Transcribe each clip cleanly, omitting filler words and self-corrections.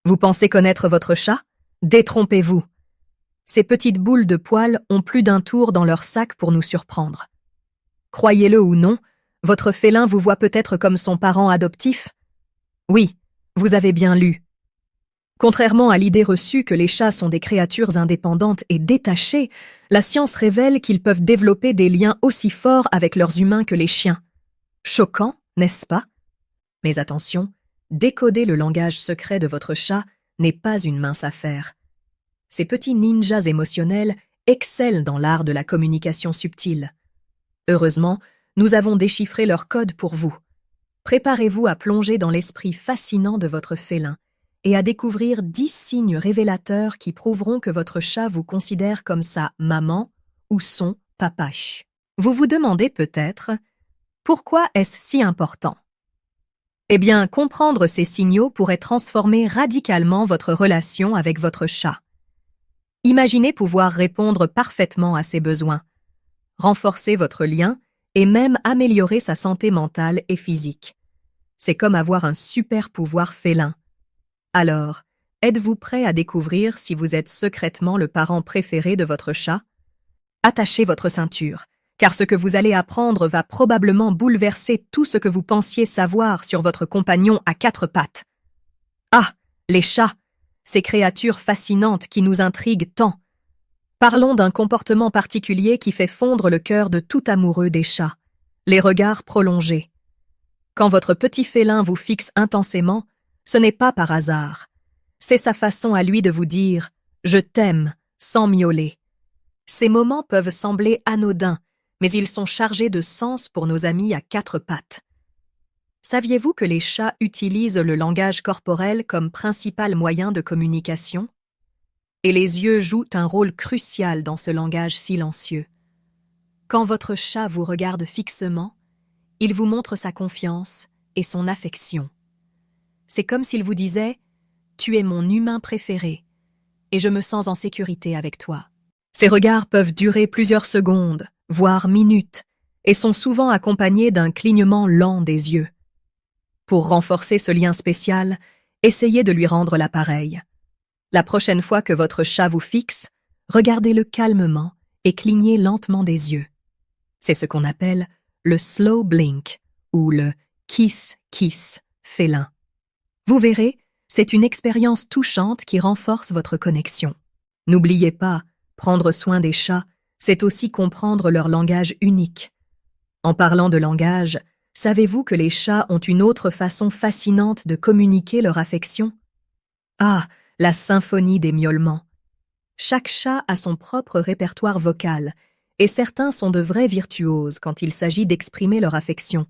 Vous pensez connaître votre chat? Détrompez-vous. Ces petites boules de poils ont plus d'un tour dans leur sac pour nous surprendre. Croyez-le ou non, votre félin vous voit peut-être comme son parent adoptif? Oui, vous avez bien lu. Contrairement à l'idée reçue que les chats sont des créatures indépendantes et détachées, la science révèle qu'ils peuvent développer des liens aussi forts avec leurs humains que les chiens. Choquant, n'est-ce pas? Mais attention, décoder le langage secret de votre chat n'est pas une mince affaire. Ces petits ninjas émotionnels excellent dans l'art de la communication subtile. Heureusement, nous avons déchiffré leur code pour vous. Préparez-vous à plonger dans l'esprit fascinant de votre félin et à découvrir 10 signes révélateurs qui prouveront que votre chat vous considère comme sa maman ou son papache. Vous vous demandez peut-être, pourquoi est-ce si important? Eh bien, comprendre ces signaux pourrait transformer radicalement votre relation avec votre chat. Imaginez pouvoir répondre parfaitement à ses besoins, renforcer votre lien et même améliorer sa santé mentale et physique. C'est comme avoir un super pouvoir félin. Alors, êtes-vous prêt à découvrir si vous êtes secrètement le parent préféré de votre chat? Attachez votre ceinture, car ce que vous allez apprendre va probablement bouleverser tout ce que vous pensiez savoir sur votre compagnon à 4 pattes. Ah, les chats, ces créatures fascinantes qui nous intriguent tant. Parlons d'un comportement particulier qui fait fondre le cœur de tout amoureux des chats, les regards prolongés. Quand votre petit félin vous fixe intensément, ce n'est pas par hasard. C'est sa façon à lui de vous dire « je t'aime » sans miauler. Ces moments peuvent sembler anodins, mais ils sont chargés de sens pour nos amis à 4 pattes. Saviez-vous que les chats utilisent le langage corporel comme principal moyen de communication? Et les yeux jouent un rôle crucial dans ce langage silencieux. Quand votre chat vous regarde fixement, il vous montre sa confiance et son affection. C'est comme s'il vous disait « Tu es mon humain préféré et je me sens en sécurité avec toi ». Ces regards peuvent durer plusieurs secondes, voire minutes, et sont souvent accompagnés d'un clignement lent des yeux. Pour renforcer ce lien spécial, essayez de lui rendre l'appareil. La prochaine fois que votre chat vous fixe, regardez-le calmement et clignez lentement des yeux. C'est ce qu'on appelle le slow blink ou le kiss-kiss félin. Vous verrez, c'est une expérience touchante qui renforce votre connexion. N'oubliez pas, prendre soin des chats, c'est aussi comprendre leur langage unique. En parlant de langage, savez-vous que les chats ont une autre façon fascinante de communiquer leur affection? Ah, la symphonie des miaulements. Chaque chat a son propre répertoire vocal, et certains sont de vrais virtuoses quand il s'agit d'exprimer leur affection.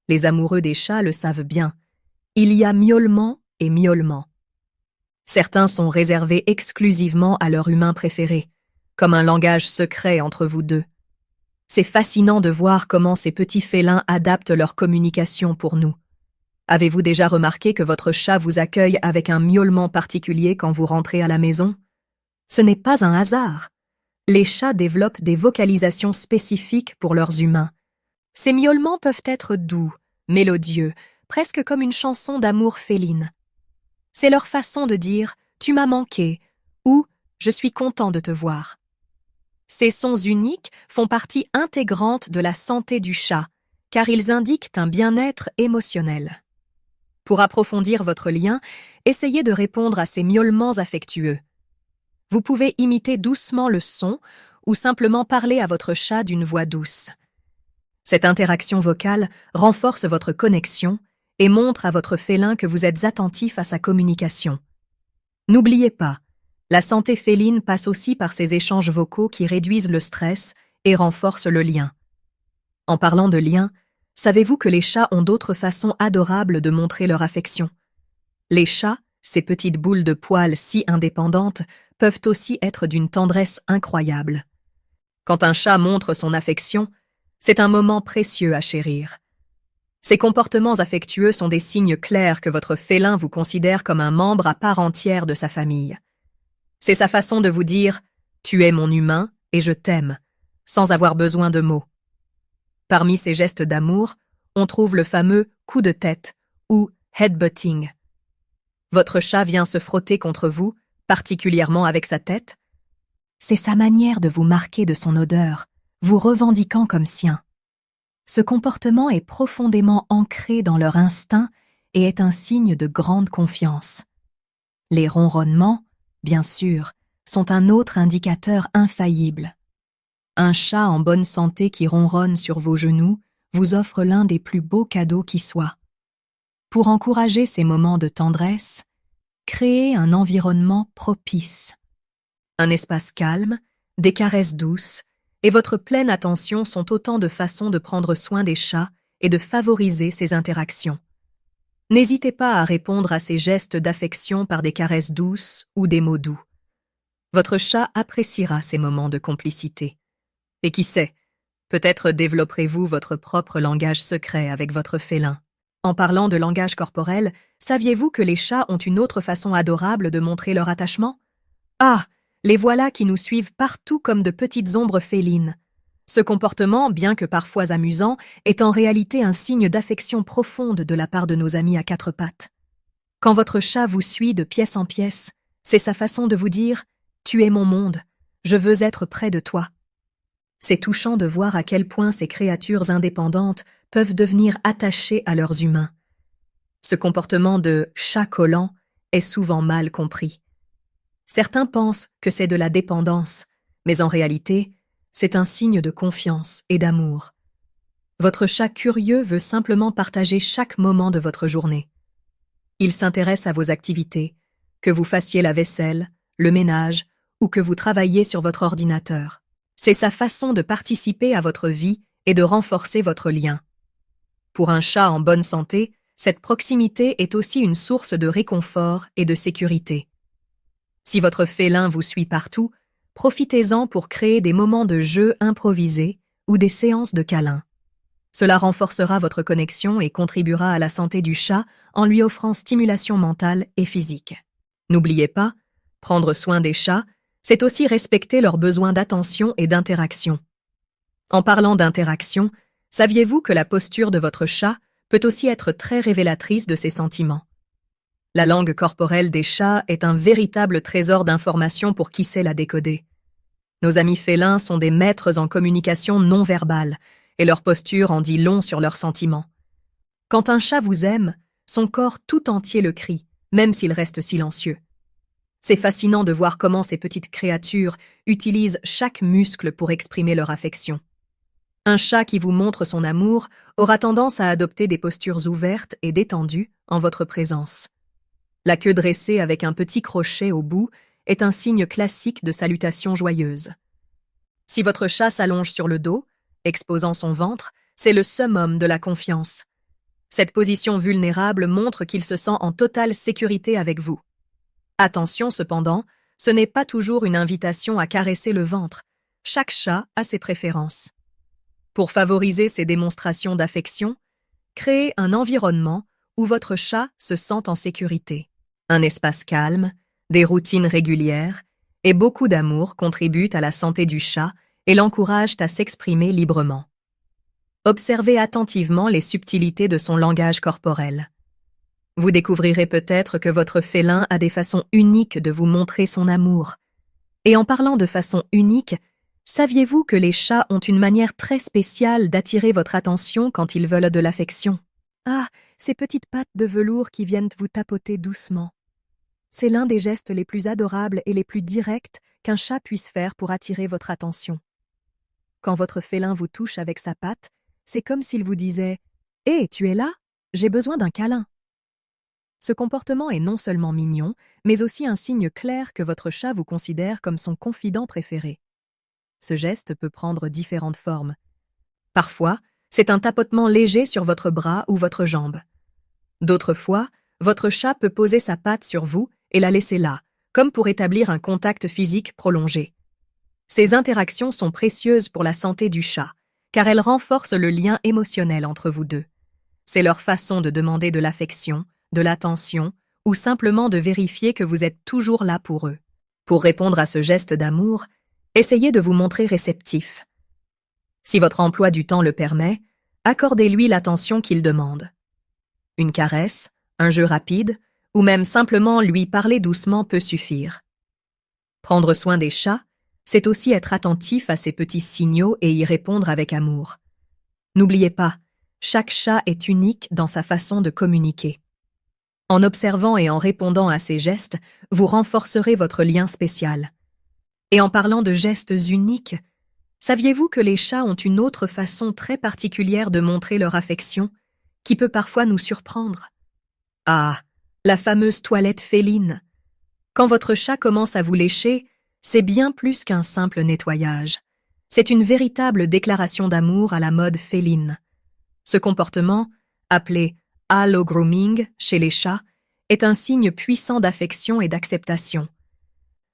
Les amoureux des chats le savent bien. Il y a miaulement et miaulement. Certains sont réservés exclusivement à leur humain préféré, comme un langage secret entre vous deux. C'est fascinant de voir comment ces petits félins adaptent leur communication pour nous. Avez-vous déjà remarqué que votre chat vous accueille avec un miaulement particulier quand vous rentrez à la maison? Ce n'est pas un hasard. Les chats développent des vocalisations spécifiques pour leurs humains. Ces miaulements peuvent être doux, mélodieux, presque comme une chanson d'amour féline. C'est leur façon de dire « tu m'as manqué » ou « je suis content de te voir ». Ces sons uniques font partie intégrante de la santé du chat, car ils indiquent un bien-être émotionnel. Pour approfondir votre lien, essayez de répondre à ces miaulements affectueux. Vous pouvez imiter doucement le son ou simplement parler à votre chat d'une voix douce. Cette interaction vocale renforce votre connexion et montre à votre félin que vous êtes attentif à sa communication. N'oubliez pas, la santé féline passe aussi par ces échanges vocaux qui réduisent le stress et renforcent le lien. En parlant de lien, savez-vous que les chats ont d'autres façons adorables de montrer leur affection? Les chats, ces petites boules de poils si indépendantes, peuvent aussi être d'une tendresse incroyable. Quand un chat montre son affection, c'est un moment précieux à chérir. Ces comportements affectueux sont des signes clairs que votre félin vous considère comme un membre à part entière de sa famille. C'est sa façon de vous dire « tu es mon humain et je t'aime », sans avoir besoin de mots. Parmi ces gestes d'amour, on trouve le fameux coup de tête ou headbutting. Votre chat vient se frotter contre vous, particulièrement avec sa tête. C'est sa manière de vous marquer de son odeur, vous revendiquant comme sien. Ce comportement est profondément ancré dans leur instinct et est un signe de grande confiance. Les ronronnements, bien sûr, sont un autre indicateur infaillible. Un chat en bonne santé qui ronronne sur vos genoux vous offre l'un des plus beaux cadeaux qui soit. Pour encourager ces moments de tendresse, créez un environnement propice. Un espace calme, des caresses douces et votre pleine attention sont autant de façons de prendre soin des chats et de favoriser ces interactions. N'hésitez pas à répondre à ces gestes d'affection par des caresses douces ou des mots doux. Votre chat appréciera ces moments de complicité. Et qui sait, peut-être développerez-vous votre propre langage secret avec votre félin. En parlant de langage corporel, saviez-vous que les chats ont une autre façon adorable de montrer leur attachement? Ah, les voilà qui nous suivent partout comme de petites ombres félines. Ce comportement, bien que parfois amusant, est en réalité un signe d'affection profonde de la part de nos amis à quatre pattes. Quand votre chat vous suit de pièce en pièce, c'est sa façon de vous dire « Tu es mon monde, je veux être près de toi ». C'est touchant de voir à quel point ces créatures indépendantes peuvent devenir attachées à leurs humains. Ce comportement de chat collant est souvent mal compris. Certains pensent que c'est de la dépendance, mais en réalité, c'est un signe de confiance et d'amour. Votre chat curieux veut simplement partager chaque moment de votre journée. Il s'intéresse à vos activités, que vous fassiez la vaisselle, le ménage ou que vous travailliez sur votre ordinateur. C'est sa façon de participer à votre vie et de renforcer votre lien. Pour un chat en bonne santé, cette proximité est aussi une source de réconfort et de sécurité. Si votre félin vous suit partout, profitez-en pour créer des moments de jeu improvisés ou des séances de câlins. Cela renforcera votre connexion et contribuera à la santé du chat en lui offrant stimulation mentale et physique. N'oubliez pas, prendre soin des chats, c'est aussi respecter leurs besoins d'attention et d'interaction. En parlant d'interaction, saviez-vous que la posture de votre chat peut aussi être très révélatrice de ses sentiments? La langue corporelle des chats est un véritable trésor d'informations pour qui sait la décoder. Nos amis félins sont des maîtres en communication non verbale, et leur posture en dit long sur leurs sentiments. Quand un chat vous aime, son corps tout entier le crie, même s'il reste silencieux. C'est fascinant de voir comment ces petites créatures utilisent chaque muscle pour exprimer leur affection. Un chat qui vous montre son amour aura tendance à adopter des postures ouvertes et détendues en votre présence. La queue dressée avec un petit crochet au bout est un signe classique de salutation joyeuse. Si votre chat s'allonge sur le dos, exposant son ventre, c'est le summum de la confiance. Cette position vulnérable montre qu'il se sent en totale sécurité avec vous. Attention cependant, ce n'est pas toujours une invitation à caresser le ventre. Chaque chat a ses préférences. Pour favoriser ces démonstrations d'affection, créez un environnement où votre chat se sent en sécurité. Un espace calme, des routines régulières et beaucoup d'amour contribuent à la santé du chat et l'encouragent à s'exprimer librement. Observez attentivement les subtilités de son langage corporel. Vous découvrirez peut-être que votre félin a des façons uniques de vous montrer son amour. Et en parlant de façon unique, saviez-vous que les chats ont une manière très spéciale d'attirer votre attention quand ils veulent de l'affection? Ah, ces petites pattes de velours qui viennent vous tapoter doucement. C'est l'un des gestes les plus adorables et les plus directs qu'un chat puisse faire pour attirer votre attention. Quand votre félin vous touche avec sa patte, c'est comme s'il vous disait « Hé, tu es là? J'ai besoin d'un câlin ». Ce comportement est non seulement mignon, mais aussi un signe clair que votre chat vous considère comme son confident préféré. Ce geste peut prendre différentes formes. Parfois, c'est un tapotement léger sur votre bras ou votre jambe. D'autres fois, votre chat peut poser sa patte sur vous et la laisser là, comme pour établir un contact physique prolongé. Ces interactions sont précieuses pour la santé du chat, car elles renforcent le lien émotionnel entre vous deux. C'est leur façon de demander de l'affection, de l'attention, ou simplement de vérifier que vous êtes toujours là pour eux. Pour répondre à ce geste d'amour, essayez de vous montrer réceptif. Si votre emploi du temps le permet, accordez-lui l'attention qu'il demande. Une caresse, un jeu rapide, ou même simplement lui parler doucement peut suffire. Prendre soin des chats, c'est aussi être attentif à ces petits signaux et y répondre avec amour. N'oubliez pas, chaque chat est unique dans sa façon de communiquer. En observant et en répondant à ces gestes, vous renforcerez votre lien spécial. Et en parlant de gestes uniques, saviez-vous que les chats ont une autre façon très particulière de montrer leur affection, qui peut parfois nous surprendre? Ah, la fameuse toilette féline. Quand votre chat commence à vous lécher, c'est bien plus qu'un simple nettoyage. C'est une véritable déclaration d'amour à la mode féline. Ce comportement, appelé halo grooming chez les chats, est un signe puissant d'affection et d'acceptation.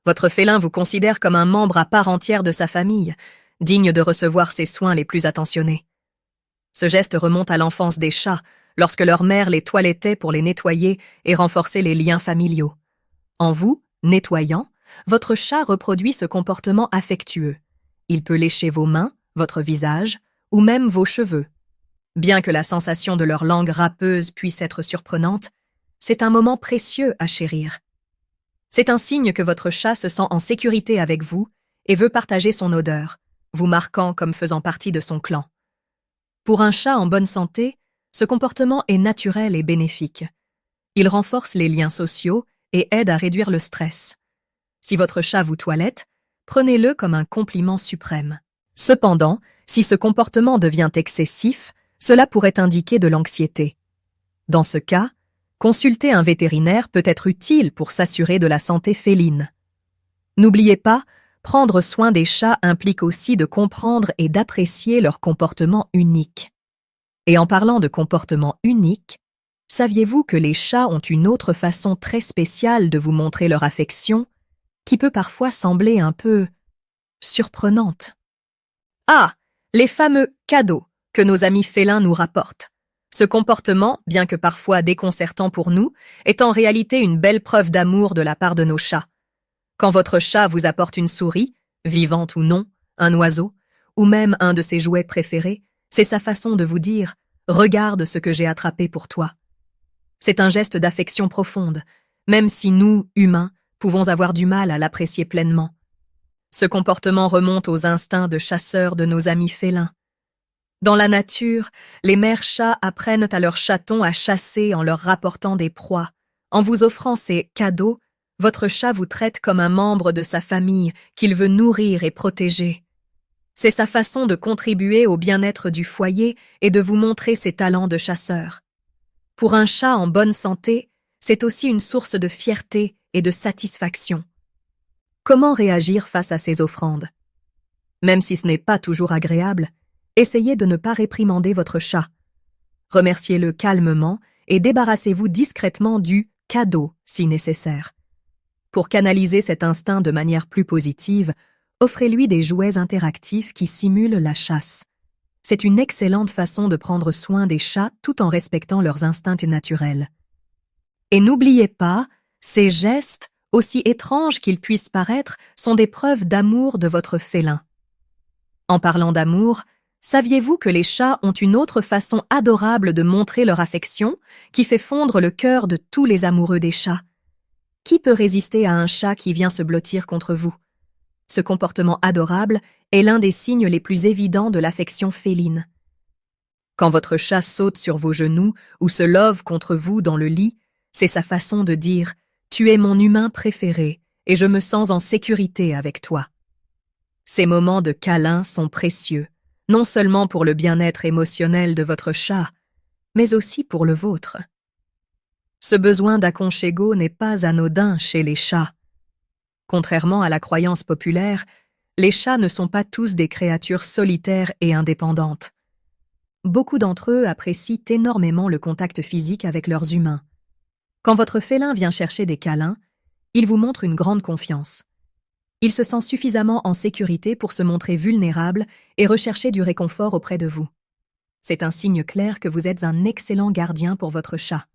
Votre félin vous considère comme un membre à part entière de sa famille, digne de recevoir ses soins les plus attentionnés. Ce geste remonte à l'enfance des chats, lorsque leur mère les toilettait pour les nettoyer et renforcer les liens familiaux. En vous, nettoyant, votre chat reproduit ce comportement affectueux. Il peut lécher vos mains, votre visage, ou même vos cheveux. Bien que la sensation de leur langue râpeuse puisse être surprenante, c'est un moment précieux à chérir. C'est un signe que votre chat se sent en sécurité avec vous et veut partager son odeur, vous marquant comme faisant partie de son clan. Pour un chat en bonne santé, ce comportement est naturel et bénéfique. Il renforce les liens sociaux et aide à réduire le stress. Si votre chat vous toilette, prenez-le comme un compliment suprême. Cependant, si ce comportement devient excessif, cela pourrait indiquer de l'anxiété. Dans ce cas, consulter un vétérinaire peut être utile pour s'assurer de la santé féline. N'oubliez pas, prendre soin des chats implique aussi de comprendre et d'apprécier leur comportement unique. Et en parlant de comportement unique, saviez-vous que les chats ont une autre façon très spéciale de vous montrer leur affection, qui peut parfois sembler un peu surprenante? Ah, les fameux cadeaux que nos amis félins nous rapportent. Ce comportement, bien que parfois déconcertant pour nous, est en réalité une belle preuve d'amour de la part de nos chats. Quand votre chat vous apporte une souris, vivante ou non, un oiseau, ou même un de ses jouets préférés, c'est sa façon de vous dire « Regarde ce que j'ai attrapé pour toi ». C'est un geste d'affection profonde, même si nous, humains, pouvons avoir du mal à l'apprécier pleinement. Ce comportement remonte aux instincts de chasseurs de nos amis félins. Dans la nature, les mères chats apprennent à leurs chatons à chasser en leur rapportant des proies. En vous offrant ces cadeaux, votre chat vous traite comme un membre de sa famille qu'il veut nourrir et protéger. C'est sa façon de contribuer au bien-être du foyer et de vous montrer ses talents de chasseur. Pour un chat en bonne santé, c'est aussi une source de fierté et de satisfaction. Comment réagir face à ces offrandes? Même si ce n'est pas toujours agréable, essayez de ne pas réprimander votre chat. Remerciez-le calmement et débarrassez-vous discrètement du cadeau si nécessaire. Pour canaliser cet instinct de manière plus positive, offrez-lui des jouets interactifs qui simulent la chasse. C'est une excellente façon de prendre soin des chats tout en respectant leurs instincts naturels. Et n'oubliez pas, ces gestes, aussi étranges qu'ils puissent paraître, sont des preuves d'amour de votre félin. En parlant d'amour, saviez-vous que les chats ont une autre façon adorable de montrer leur affection qui fait fondre le cœur de tous les amoureux des chats? Qui peut résister à un chat qui vient se blottir contre vous? Ce comportement adorable est l'un des signes les plus évidents de l'affection féline. Quand votre chat saute sur vos genoux ou se love contre vous dans le lit, c'est sa façon de dire « Tu es mon humain préféré et je me sens en sécurité avec toi ». Ces moments de câlin sont précieux, non seulement pour le bien-être émotionnel de votre chat, mais aussi pour le vôtre. Ce besoin d'aconchego n'est pas anodin chez les chats. Contrairement à la croyance populaire, les chats ne sont pas tous des créatures solitaires et indépendantes. Beaucoup d'entre eux apprécient énormément le contact physique avec leurs humains. Quand votre félin vient chercher des câlins, il vous montre une grande confiance. Il se sent suffisamment en sécurité pour se montrer vulnérable et rechercher du réconfort auprès de vous. C'est un signe clair que vous êtes un excellent gardien pour votre chat.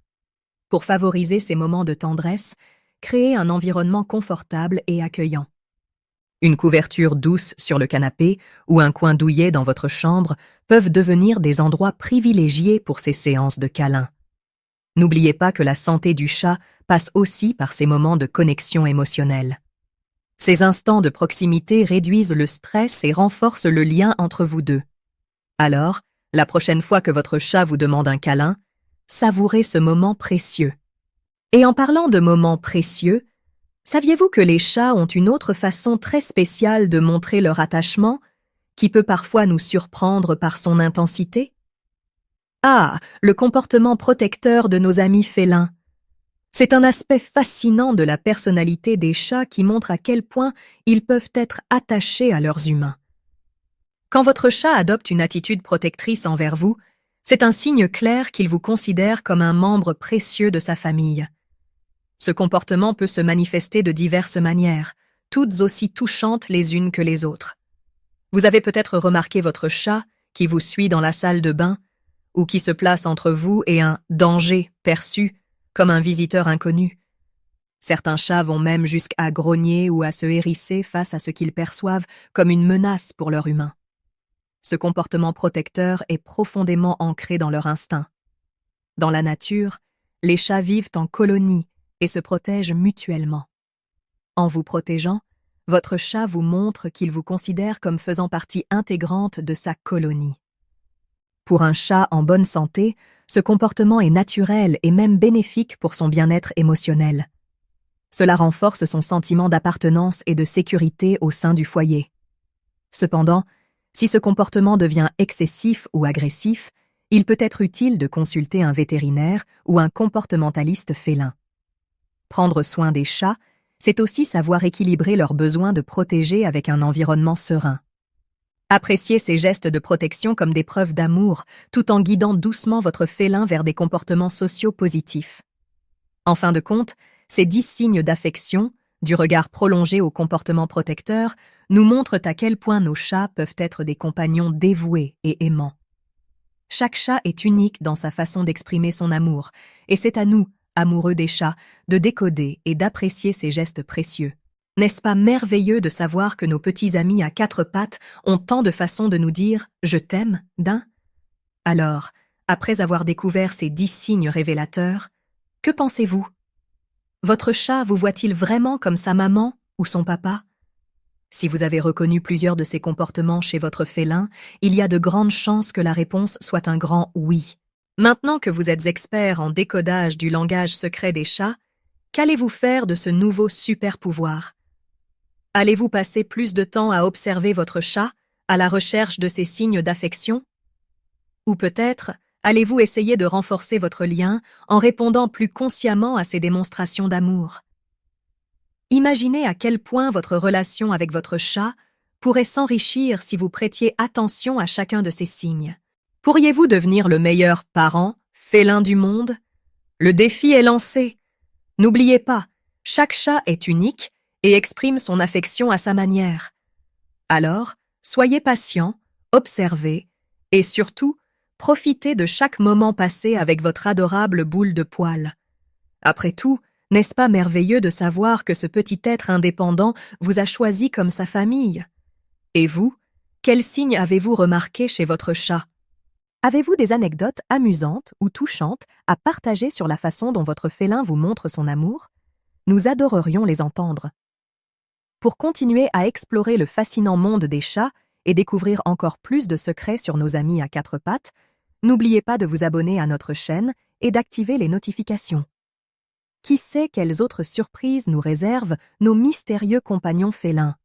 Pour favoriser ces moments de tendresse, créez un environnement confortable et accueillant. Une couverture douce sur le canapé ou un coin douillet dans votre chambre peuvent devenir des endroits privilégiés pour ces séances de câlins. N'oubliez pas que la santé du chat passe aussi par ces moments de connexion émotionnelle. Ces instants de proximité réduisent le stress et renforcent le lien entre vous deux. Alors, la prochaine fois que votre chat vous demande un câlin, savourez ce moment précieux. Et en parlant de moments précieux, saviez-vous que les chats ont une autre façon très spéciale de montrer leur attachement, qui peut parfois nous surprendre par son intensité? Ah, le comportement protecteur de nos amis félins. C'est un aspect fascinant de la personnalité des chats qui montre à quel point ils peuvent être attachés à leurs humains. Quand votre chat adopte une attitude protectrice envers vous, c'est un signe clair qu'il vous considère comme un membre précieux de sa famille. Ce comportement peut se manifester de diverses manières, toutes aussi touchantes les unes que les autres. Vous avez peut-être remarqué votre chat qui vous suit dans la salle de bain, ou qui se place entre vous et un danger perçu comme un visiteur inconnu. Certains chats vont même jusqu'à grogner ou à se hérisser face à ce qu'ils perçoivent comme une menace pour leur humain. Ce comportement protecteur est profondément ancré dans leur instinct. Dans la nature, les chats vivent en colonie et se protègent mutuellement. En vous protégeant, votre chat vous montre qu'il vous considère comme faisant partie intégrante de sa colonie. Pour un chat en bonne santé, ce comportement est naturel et même bénéfique pour son bien-être émotionnel. Cela renforce son sentiment d'appartenance et de sécurité au sein du foyer. Cependant, si ce comportement devient excessif ou agressif, il peut être utile de consulter un vétérinaire ou un comportementaliste félin. Prendre soin des chats, c'est aussi savoir équilibrer leurs besoins de protéger avec un environnement serein. Appréciez ces gestes de protection comme des preuves d'amour, tout en guidant doucement votre félin vers des comportements sociaux positifs. En fin de compte, ces 10 signes d'affection, du regard prolongé au comportement protecteur, nous montrent à quel point nos chats peuvent être des compagnons dévoués et aimants. Chaque chat est unique dans sa façon d'exprimer son amour, et c'est à nous, amoureux des chats, de décoder et d'apprécier ces gestes précieux. N'est-ce pas merveilleux de savoir que nos petits amis à 4 pattes ont tant de façons de nous dire « je t'aime » d'un? Alors, après avoir découvert ces 10 signes révélateurs, que pensez-vous? Votre chat vous voit-il vraiment comme sa maman ou son papa? Si vous avez reconnu plusieurs de ces comportements chez votre félin, il y a de grandes chances que la réponse soit un grand « oui ». Maintenant que vous êtes expert en décodage du langage secret des chats, qu'allez-vous faire de ce nouveau super-pouvoir? Allez-vous passer plus de temps à observer votre chat, à la recherche de ses signes d'affection? Ou peut-être, allez-vous essayer de renforcer votre lien en répondant plus consciemment à ses démonstrations d'amour? Imaginez à quel point votre relation avec votre chat pourrait s'enrichir si vous prêtiez attention à chacun de ces signes. Pourriez-vous devenir le meilleur parent, félin du monde? Le défi est lancé. N'oubliez pas, chaque chat est unique et exprime son affection à sa manière. Alors, soyez patient, observez et surtout, profitez de chaque moment passé avec votre adorable boule de poil. Après tout, n'est-ce pas merveilleux de savoir que ce petit être indépendant vous a choisi comme sa famille? Et vous, quels signes avez-vous remarqué chez votre chat? Avez-vous des anecdotes amusantes ou touchantes à partager sur la façon dont votre félin vous montre son amour? Nous adorerions les entendre. Pour continuer à explorer le fascinant monde des chats et découvrir encore plus de secrets sur nos amis à 4 pattes, n'oubliez pas de vous abonner à notre chaîne et d'activer les notifications. Qui sait quelles autres surprises nous réservent nos mystérieux compagnons félins?